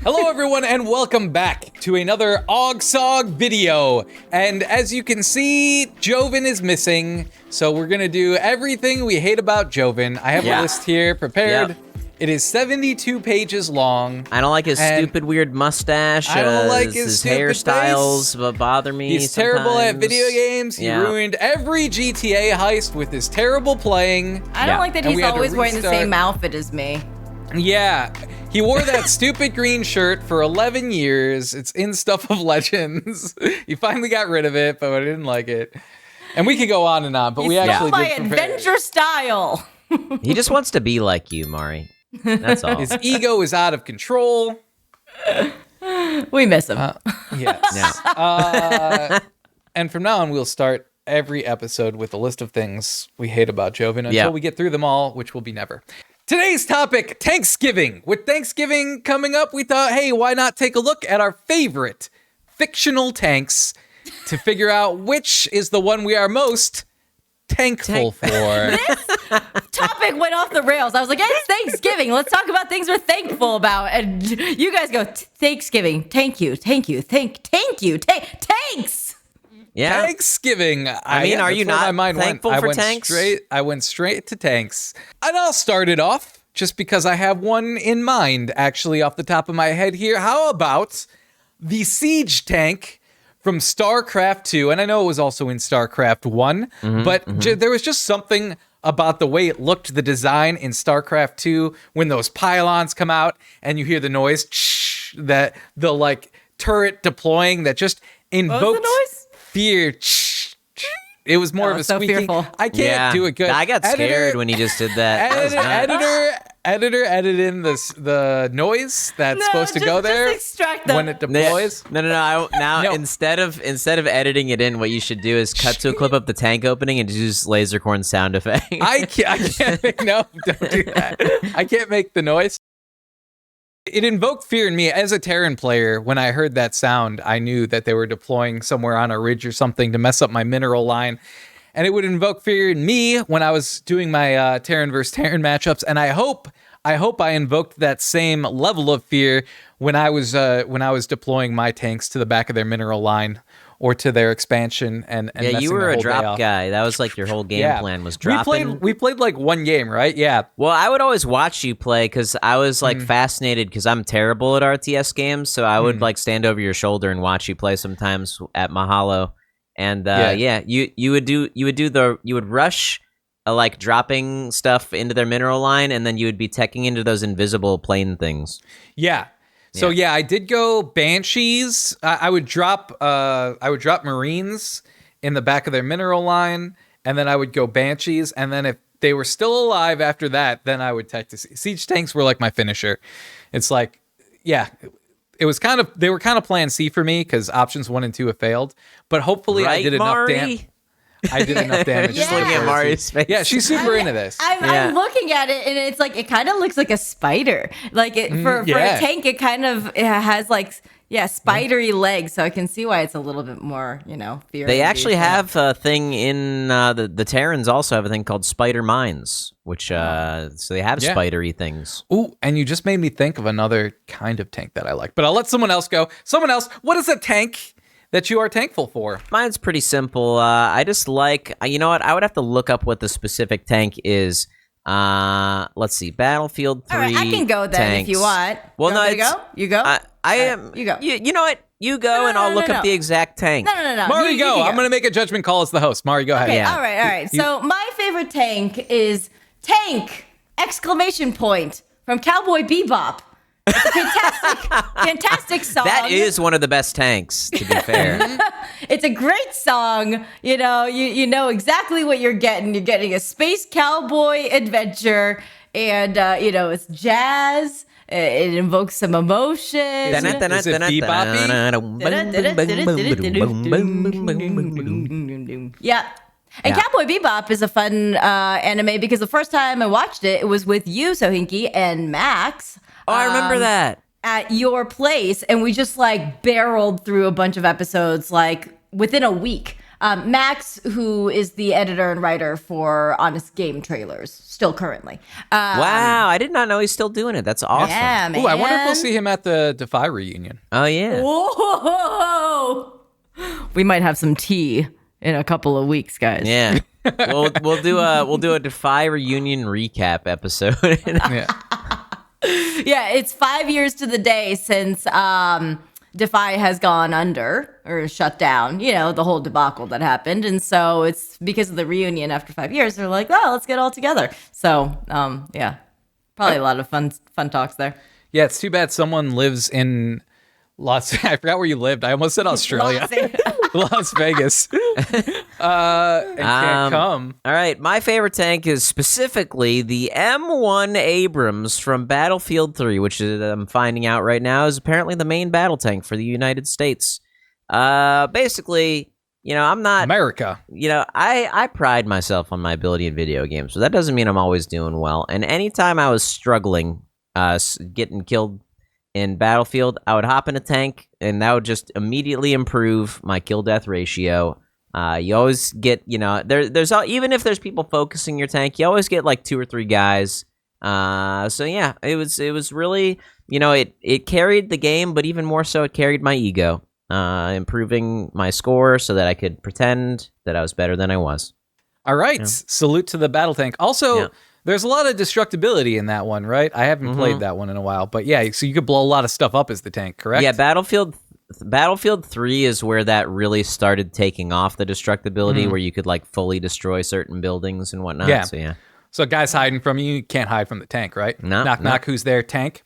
Hello everyone and welcome back to another OGSoG video. And as you can see, Joven is missing. So we're gonna do everything we hate about Joven. I have a list here prepared. Yep. It is 72 pages long. I don't like his stupid weird mustache. I don't like his hairstyles, but bother me. He's terrible at video games. He ruined every GTA heist with his terrible playing. I don't like that he's always wearing the same outfit as me. Yeah. He wore that stupid green shirt for 11 years. It's in Stuff of Legends. He finally got rid of it, but I didn't like it. And we could go on and on, but we actually did prepare. My adventure style. He just wants to be like you, Mari. That's all. His ego is out of control. We miss him. Yes. Yeah. And from now on, we'll start every episode with a list of things we hate about Joven until we get through them all, which will be never. Today's topic, Thanksgiving. With Thanksgiving coming up, we thought, hey, why not take a look at our favorite fictional tanks to figure out which is the one we are most thankful for. This topic went off the rails. I was like, it's Thanksgiving. Let's talk about things we're thankful about. And you guys go, Thanksgiving. Thank you. Thank you. Thanks. Yeah. Thanksgiving. I mean, are you not thankful for tanks? I went straight to tanks. And I'll start it off just because I have one in mind, actually, off the top of my head here. How about the siege tank from StarCraft 2? And I know it was also in StarCraft 1, but there was just something about the way it looked, the design in StarCraft 2, when those pylons come out and you hear the noise, that the like turret deploying that just invoked what was the noise? Fear. It was more of a squeaking. Fearful. I can't do it good. I got scared when he just did that. Editor edit in the noise that's supposed to go there when it deploys. No. Instead of editing it in, what you should do is cut to a clip of the tank opening and use lasercorn sound effect. I can't make, no, don't do that. I can't make the noise. It invoked fear in me as a Terran player. When I heard that sound, I knew that they were deploying somewhere on a ridge or something to mess up my mineral line. And it would invoke fear in me when I was doing my Terran versus Terran matchups. And I hope I invoked that same level of fear when I was deploying my tanks to the back of their mineral line or to their expansion and you were a drop guy. That was like your whole game plan was dropping. We played like one game, right? Yeah. Well, I would always watch you play because I was like fascinated because I'm terrible at RTS games. So I would like stand over your shoulder and watch you play sometimes at Mahalo. And you would rush like dropping stuff into their mineral line, and then you would be teching into those invisible plane things. Yeah. So I did go Banshees. I would drop Marines in the back of their mineral line, and then I would go Banshees, and then if they were still alive after that, then I would tech to siege tanks were like my finisher. It's like, it was they were kind of plan C for me because options 1 and 2 have failed, but hopefully I did enough damage. I did enough damage. Just looking at Mari's face. Yeah, she's super into this. I'm looking at it, and it's like, it kind of looks like a spider. Like, for a tank, it kind of has like, spidery legs, so I can see why it's a little bit more, fear. They actually have a thing in, the Terrans also have a thing called spider mines, which, so they have spidery things. Ooh, and you just made me think of another kind of tank that I like, but I'll let someone else go. Someone else, what is a tank that you are thankful for? Mine's pretty simple. I just like, you know what? I would have to look up what the specific tank is. Let's see, Battlefield 3. All right, I can go then tanks. If you want. Well, no, you go. I am. You go. You know what? You go, and I'll look up the exact tank. No. Mari, go. I'm gonna make a judgment call as the host. Mari, go ahead. Okay, all right. So my favorite tank is Tank! ! From Cowboy Bebop. It's a fantastic song. That is one of the best tanks, to be fair. It's a great song. You know exactly what you're getting. You're getting a space cowboy adventure, and it's jazz. It invokes some emotion. Is it bebop-y? Yeah. And Cowboy Bebop is a fun anime because the first time I watched it, it was with you, Sohinki, and Max. Oh, I remember that. At your place, and we just like barreled through a bunch of episodes like within a week. Max, who is the editor and writer for Honest Game Trailers, still currently. Wow, I did not know he's still doing it. That's awesome. Yeah, man. Ooh, I wonder if we'll see him at the Defy reunion. Oh yeah. Whoa! We might have some tea in a couple of weeks, guys. Yeah. we'll do a Defy reunion recap episode. Yeah. Yeah, it's 5 years to the day since Defy has gone under or shut down, the whole debacle that happened. And so it's because of the reunion after 5 years, they're like, oh, let's get all together. So, yeah, probably a lot of fun talks there. Yeah, it's too bad someone lives in I forgot where you lived. I almost said Australia. Las Vegas. And can't come. All right, my favorite tank is specifically the M1 Abrams from Battlefield 3, which I'm finding out right now is apparently the main battle tank for the United States. Basically, I'm not... America. I pride myself on my ability in video games, but that doesn't mean I'm always doing well. And anytime I was struggling, getting killed in Battlefield, I would hop in a tank, and that would just immediately improve my kill-death ratio. You always get, there's even if there's people focusing your tank, you always get like 2 or 3 guys. So yeah, it was really, it carried the game, but even more so, it carried my ego, improving my score so that I could pretend that I was better than I was. All right, salute to the battle tank. Also, there's a lot of destructibility in that one, right? I haven't played that one in a while, but yeah, so you could blow a lot of stuff up as the tank, correct? Yeah, Battlefield 3 is where that really started taking off, the destructibility, where you could like fully destroy certain buildings and whatnot. Yeah. So yeah. So guys hiding from you can't hide from the tank, right? No. Knock, who's there? Tank?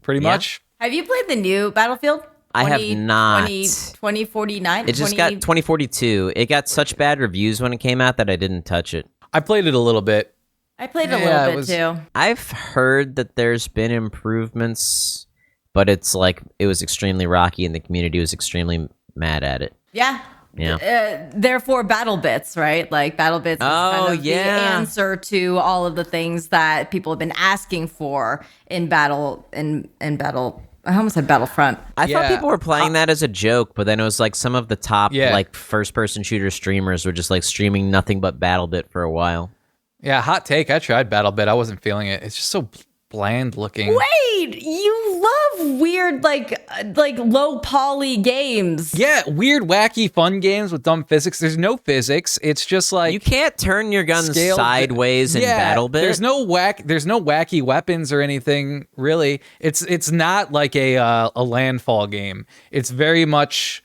Pretty much. Have you played the new Battlefield? I have not. 2049? It just got 2042. It got such bad reviews when it came out that I didn't touch it. I played it a little bit. I played a little bit too. I've heard that there's been improvements, but it's like it was extremely rocky and the community was extremely mad at it. Yeah. Yeah. Therefore, Battle Bits, right? Like Battle Bits is kind of the answer to all of the things that people have been asking for in battle. I almost said Battlefront. I thought people were playing that as a joke, but then it was like some of the top like first-person shooter streamers were just like streaming nothing but BattleBit for a while. Yeah, hot take. I tried BattleBit. I wasn't feeling it. It's just so bland looking. Wait, you love weird like low poly games. Yeah, weird, wacky, fun games with dumb physics. There's no physics. It's just like you can't turn your guns sideways in BattleBit. There's no wacky weapons or anything really. It's not like a landfall game. It's very much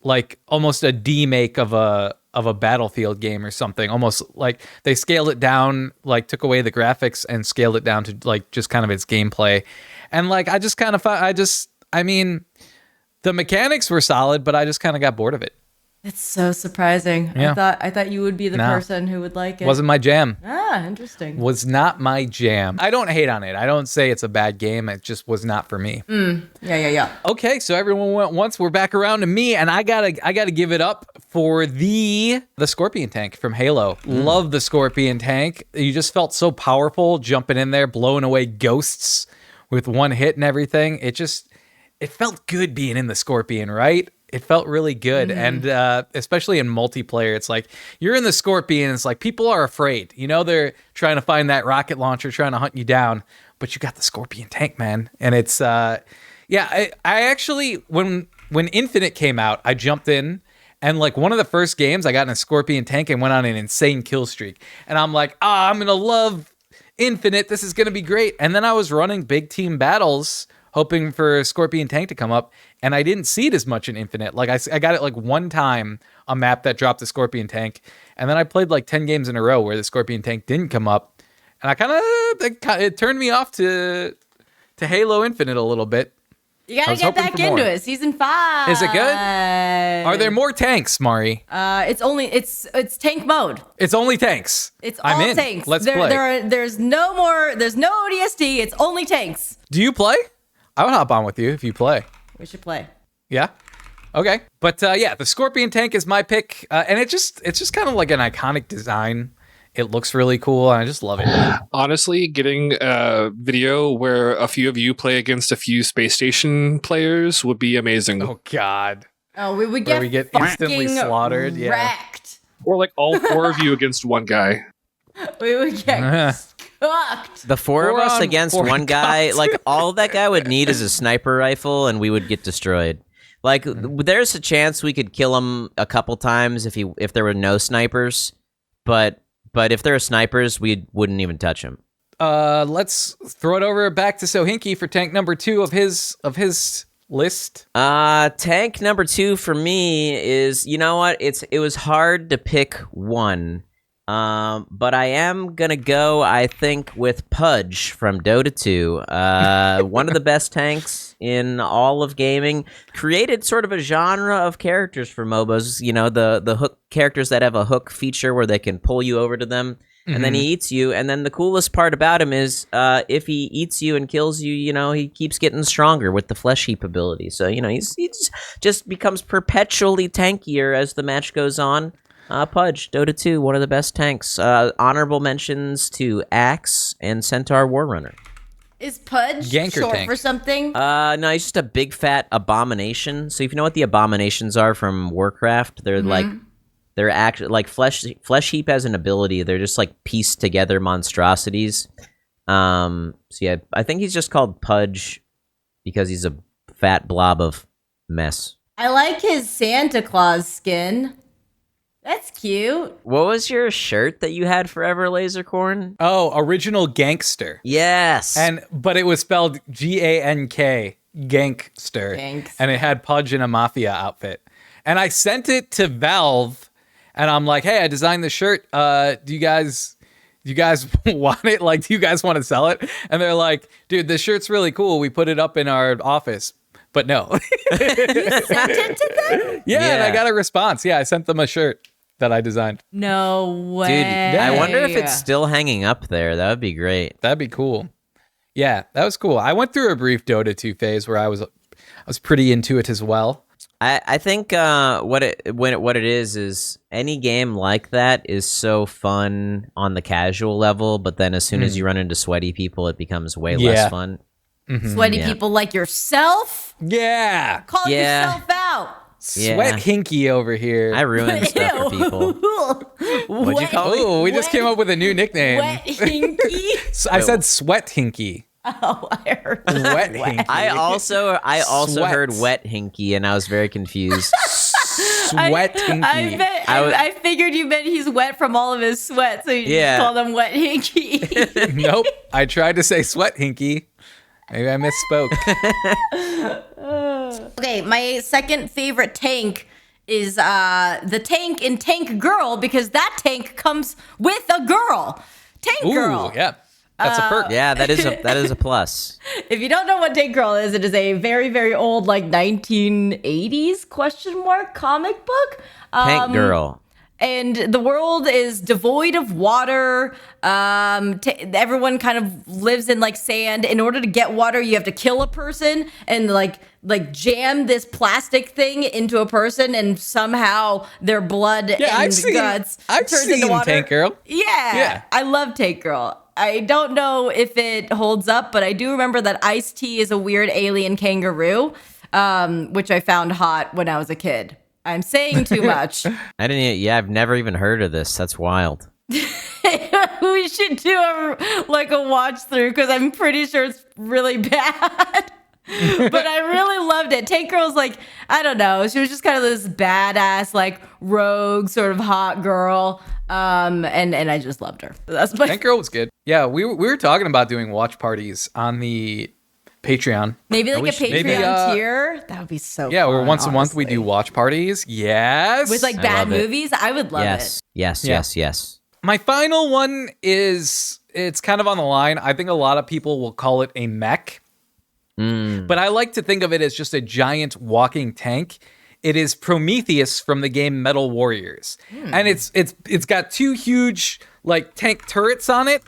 like almost a demake of a Battlefield game or something. Almost like they scaled it down, like took away the graphics and scaled it down to like just kind of its gameplay. And like I mean, the mechanics were solid, but I just kind of got bored of it. It's so surprising. Yeah. I thought you would be the person who would like it. Wasn't my jam. Ah, interesting. Was not my jam. I don't hate on it. I don't say it's a bad game. It just was not for me. Yeah. Okay, so everyone went once. We're back around to me, and I gotta give it up for the Scorpion tank from Halo. Love the Scorpion tank. You just felt so powerful jumping in there, blowing away ghosts with one hit and everything. It felt good being in the Scorpion, right? It felt really good. And especially in multiplayer, it's like you're in the Scorpion. It's like people are afraid. They're trying to find that rocket launcher, trying to hunt you down. But you got the Scorpion tank, man. And it's, I actually, when Infinite came out, I jumped in. And like one of the first games, I got in a Scorpion tank and went on an insane kill streak. And I'm like, I'm going to love Infinite. This is going to be great. And then I was running big team battles hoping for Scorpion tank to come up, and I didn't see it as much in Infinite. Like I got it like one time, a map that dropped the Scorpion tank, and then I played like 10 games in a row where the Scorpion tank didn't come up, and it turned me off to Halo Infinite a little bit. You gotta get back into it. Season 5. Is it good? Are there more tanks, Mari? It's tank mode. It's only tanks. It's all tanks. Let's play. There's no ODST. It's only tanks. Do you play? I would hop on with you if you play. We should play. Yeah. Okay. But the Scorpion tank is my pick, and it's just kind of like an iconic design. It looks really cool, and I just love it. Honestly, getting a video where a few of you play against a few space station players would be amazing. Oh God. Oh, we would where we get instantly slaughtered. Wrecked. Or like all 4 of you against one guy. We would get cooked. The four of us on against four one guy, guns. like all that guy would need is a sniper rifle, and we would get destroyed. Like there's a chance we could kill him a couple times if there were no snipers, but if there are snipers, we wouldn't even touch him. Let's throw it over back to Sohinki for tank number 2 of his list. Tank number 2 for me is, you know what? It was hard to pick one. But I am gonna go, I think, with Pudge from Dota 2. One of the best tanks in all of gaming. Created sort of a genre of characters for MOBAs. You know, the hook characters that have a hook feature where they can pull you over to them, and then he eats you. And then the coolest part about him is, if he eats you and kills you, you know, he keeps getting stronger with the flesh heap ability. So, you know, he just becomes perpetually tankier as the match goes on. Pudge, Dota 2, one of the best tanks. Honorable mentions to Axe and Centaur Warrunner. Is Pudge Ganker short tank. for something? No, he's just a big fat abomination. So if you know what the abominations are from Warcraft, they're they're actually like flesh heap has an ability. They're just like pieced together monstrosities. So yeah, I think he's just called Pudge because he's a fat blob of mess. I like his Santa Claus skin. That's cute. What was your shirt that you had forever, Lasercorn? Oh, original gangster. Yes. But it was spelled Gank, gangster. Ganks. And it had Pudge in a mafia outfit. And I sent it to Valve, and I'm like, hey, I designed this shirt. Do you guys want it? Like, do you guys want to sell it? And they're like, dude, this shirt's really cool. We put it up in our office. But no. You sent it to them? Yeah, and I got a response. Yeah, I sent them a shirt that I designed. No way. Dude, I wonder if it's still hanging up there. That would be great. That'd be cool. Yeah, that was cool. I went through a brief Dota 2 phase where I was pretty into it as well. I think what it is any game like that is so fun on the casual level, but then as soon as you run into sweaty people, it becomes way less fun. Sweaty people like yourself? Yeah. Call yourself out. Sweat Hinky over here. I ruin stuff for people. What'd you call me? Oh, we just came up with a new nickname. Wet Hinky? I said Sweat Hinky. Oh, I heard Wet Hinky. I also Sweat. heard wet hinky, and I was very confused. Sweat Hinky. I figured you meant he's wet from all of his sweat, so you just called him Wet Hinky. Nope. I tried to say Sweat Hinky. Maybe I misspoke. Okay, my second favorite tank is the tank in Tank Girl, because that tank comes with a girl. Tank Girl. Ooh, yeah. That's a perk. Yeah, that is a plus. If you don't know what Tank Girl is, it is a very, very old, like 1980s comic book. Tank Girl. And the world is devoid of water. Everyone kind of lives in like sand. In order to get water, you have to kill a person and like jam this plastic thing into a person, and somehow their blood and guts turns into water. Tank Girl. Yeah, I love Tank Girl. I don't know if it holds up, but I do remember that Ice-T is a weird alien kangaroo, which I found hot when I was a kid. I'm saying too much. I've never even heard of this. That's wild. We should do a watch through, because I'm pretty sure it's really bad. But I really loved it. Tank Girl's like, I don't know, she was just kind of this badass, like rogue sort of hot girl. And I just loved her. That's my Tank Girl was good. Yeah, we were talking about doing watch parties on the Patreon. Maybe like a Patreon tier. That would be so fun, where once a month we honestly. do watch parties. Yes. With like bad movies. I would love it. Yes. My final one it's kind of on the line. I think a lot of people will call it a mech. But I like to think of it as just a giant walking tank. It is Prometheus from the game Metal Warriors. And it's got two huge like tank turrets on it.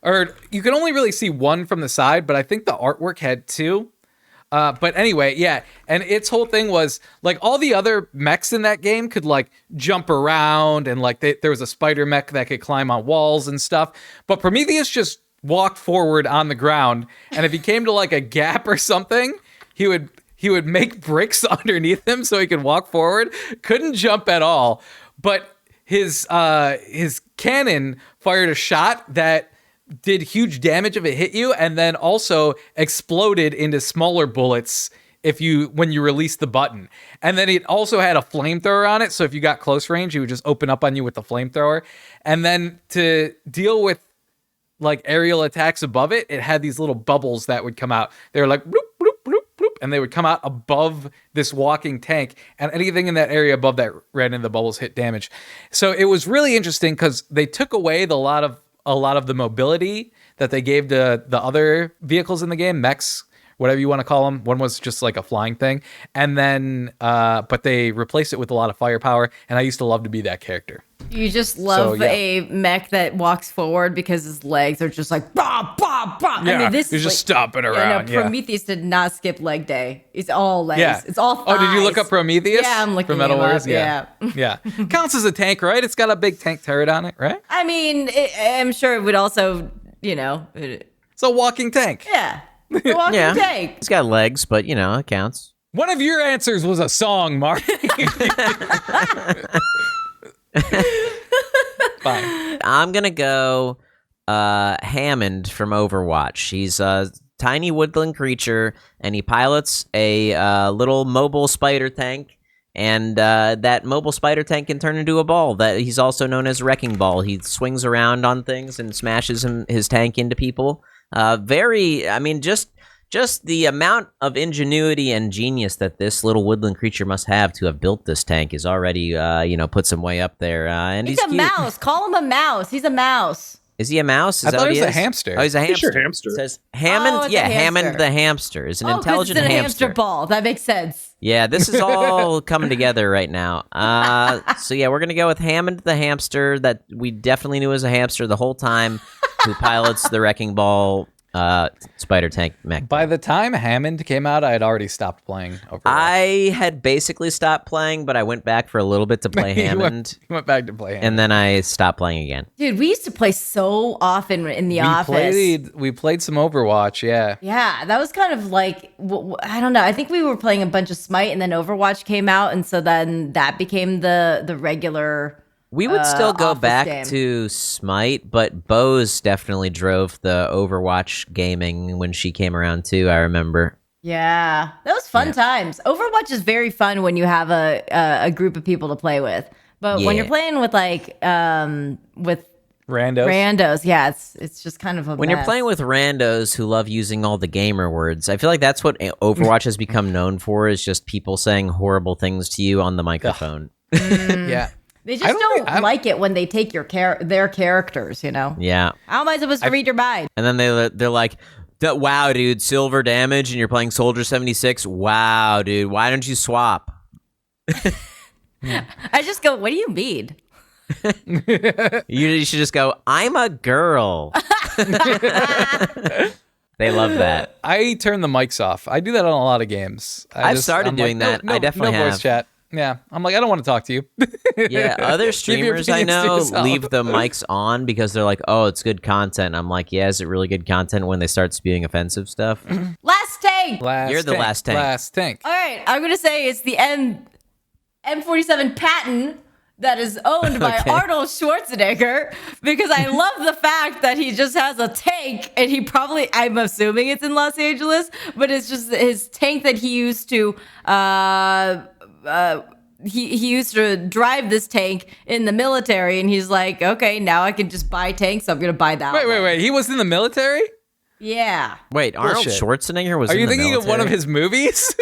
Or you can only really see one from the side, but I think the artwork had two. But anyway, yeah. And its whole thing was like all the other mechs in that game could like jump around, and like there was a spider mech that could climb on walls and stuff. But Prometheus just walked forward on the ground, and if he came to like a gap or something, he would he would make bricks underneath him so he could walk forward. Couldn't jump at all, but his cannon fired a shot that did huge damage if it hit you, and then also exploded into smaller bullets when you release the button. And then it also had a flamethrower on it, so if you got close range, it would just open up on you with the flamethrower. And then to deal with like aerial attacks above it, it had these little bubbles that would come out. They were like bloop, bloop, bloop, bloop, and they would come out above this walking tank, and anything in that area above that ran into the bubbles hit damage. So it was really interesting because they took away a lot of the mobility that they gave to the other vehicles in the game, mechs, whatever you want to call them. One was just like a flying thing. And then, but they replaced it with a lot of firepower. And I used to love to be that character. You just love a mech that walks forward because his legs are just like, bah, bah, bah. Yeah, I mean, this you're is just stomping around. No, Prometheus did not skip leg day. It's all legs. Yeah. It's all thighs. Oh, did you look up Prometheus? Yeah, I'm looking from Metal him Warriors? up. Yeah. Yeah. Counts as a tank, right? It's got a big tank turret on it, right? I mean, I'm sure it would also, It's a walking tank. yeah. The walking tank. He's got legs, but it counts. One of your answers was a song, Mark. Fine. I'm gonna go Hammond from Overwatch. He's a tiny woodland creature, and he pilots a little mobile spider tank. And that mobile spider tank can turn into a ball. That he's also known as Wrecking Ball. He swings around on things and smashes his tank into people. Just the amount of ingenuity and genius that this little woodland creature must have to have built this tank is already, puts him way up there. And He's a cute. mouse. Call him a mouse. He's a mouse. Is he a mouse? I thought he was a hamster. Oh, he's a hamster. Sure, hamster. It says Hammond. Oh, it's a hamster. Hammond the hamster is an 'Cause intelligent it's a hamster. ball. That makes sense. Yeah, this is all coming together right now. So yeah, we're gonna go with Hammond the hamster that we definitely knew as a hamster the whole time, who pilots the Wrecking Ball spider tank mech. By the time Hammond came out, I had already stopped playing Overwatch. I had basically stopped playing, but I went back for a little bit to play Hammond. You went back to play Hammond. And then I stopped playing again. Dude, we used to play so often in the office. We played some Overwatch, yeah. Yeah, that was kind of like, I don't know. I think we were playing a bunch of Smite, and then Overwatch came out, and so then that became the regular. We would still go office back game. to Smite, but Bose definitely drove the Overwatch gaming when she came around too, I remember. Yeah, that was fun times. Overwatch is very fun when you have a group of people to play with. But when you're playing with with randos, yeah, it's just kind of a When mess. you're playing with randos who love using all the gamer words, I feel like that's what Overwatch has become known for, is just people saying horrible things to you on the microphone. Yeah. They just don't like it when they take their characters, Yeah. How am I supposed to read your mind? And then they're like, wow, dude, silver damage and you're playing Soldier 76? Wow, dude, why don't you swap? I just go, what do you mean? You should just go, I'm a girl. They love that. I turn the mics off. I do that on a lot of games. I'm doing that. I definitely no voice have. chat. Yeah, I'm like, I don't want to talk to you. Yeah, other Keep your streamers I opinions to know yourself. leave the mics on because they're like, oh, it's good content. I'm like, yeah, is it really good content when they start spewing offensive stuff? Last tank. You're the last tank. Last tank. All right, I'm gonna say it's the M47 Patton that is owned by Arnold Schwarzenegger, because I love the fact that he just has a tank, and he probably, I'm assuming it's in Los Angeles, but it's just his tank that he used to he used to drive this tank in the military, and he's like, okay, now I can just buy tanks, so I'm gonna buy that. Wait. He was in the military? Yeah. Wait, Arnold Bullshit. Schwarzenegger was Are in you the thinking of one of military? his movies?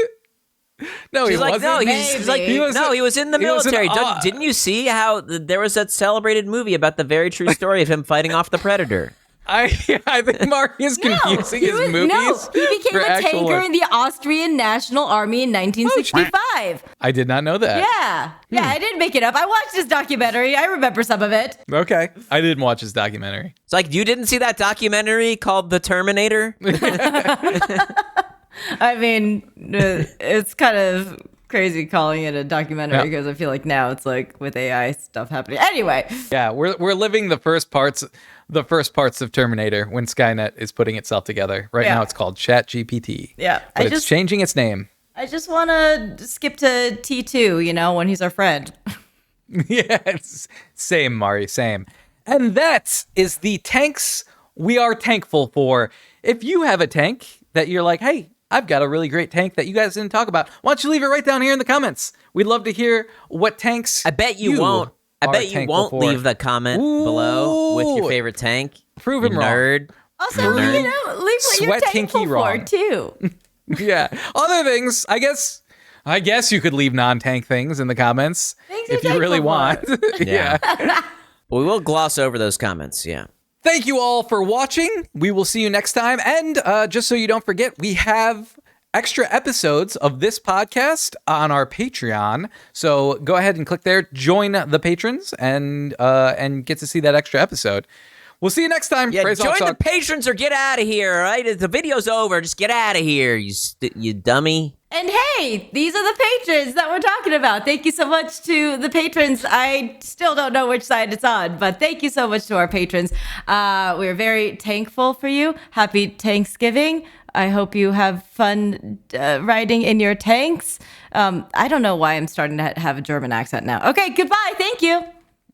No, he He's like, wasn't. no, he's like, Maybe. he was in the he was in- military. Didn't you see how there was that celebrated movie about the very true story of him fighting off the Predator? I think Mark is confusing his movies. No, he became for a actual tanker work. in the Austrian National Army in 1965. I did not know that. Yeah, I didn't make it up. I watched his documentary. I remember some of it. Okay. I didn't watch his documentary. It's like, you didn't see that documentary called The Terminator? I mean, it's kind of crazy calling it a documentary, Yeah. because I feel like now it's like with AI stuff happening. Anyway, Yeah, we're living the first parts of Terminator when Skynet is putting itself together. Right Yeah. now it's called ChatGPT. yeah, But it's changing its name. I just want to skip to T2, when he's our friend. Yes, same, Mari, same. And that is the tanks we are thankful for. If you have a tank that you're like, hey, I've got a really great tank that you guys didn't talk about, why don't you leave it right down here in the comments? We'd love to hear what tanks I bet you won't. I bet you won't leave the comment below with your favorite tank. Prove him nerd. Also, leave what you're Sweat thankful Tinky for, wrong. too. Yeah. Other things, I guess you could leave non-tank things in the comments Things if you're you really thankful want. Yeah. We will gloss over those comments, yeah. Thank you all for watching. We will see you next time. And just so you don't forget, we have extra episodes of this podcast on our Patreon. So go ahead and click there, join the patrons, and get to see that extra episode. We'll see you next time. Yeah, Praise join OGSoG. the patrons or get out of here, all right? The video's over. Just get out of here, you dummy. And hey, these are the patrons that we're talking about. Thank you so much to the patrons. I still don't know which side it's on, but thank you so much to our patrons. We're very thankful for you. Happy Thanksgiving. I hope you have fun riding in your tanks. I don't know why I'm starting to have a German accent now. Okay, goodbye. Thank you.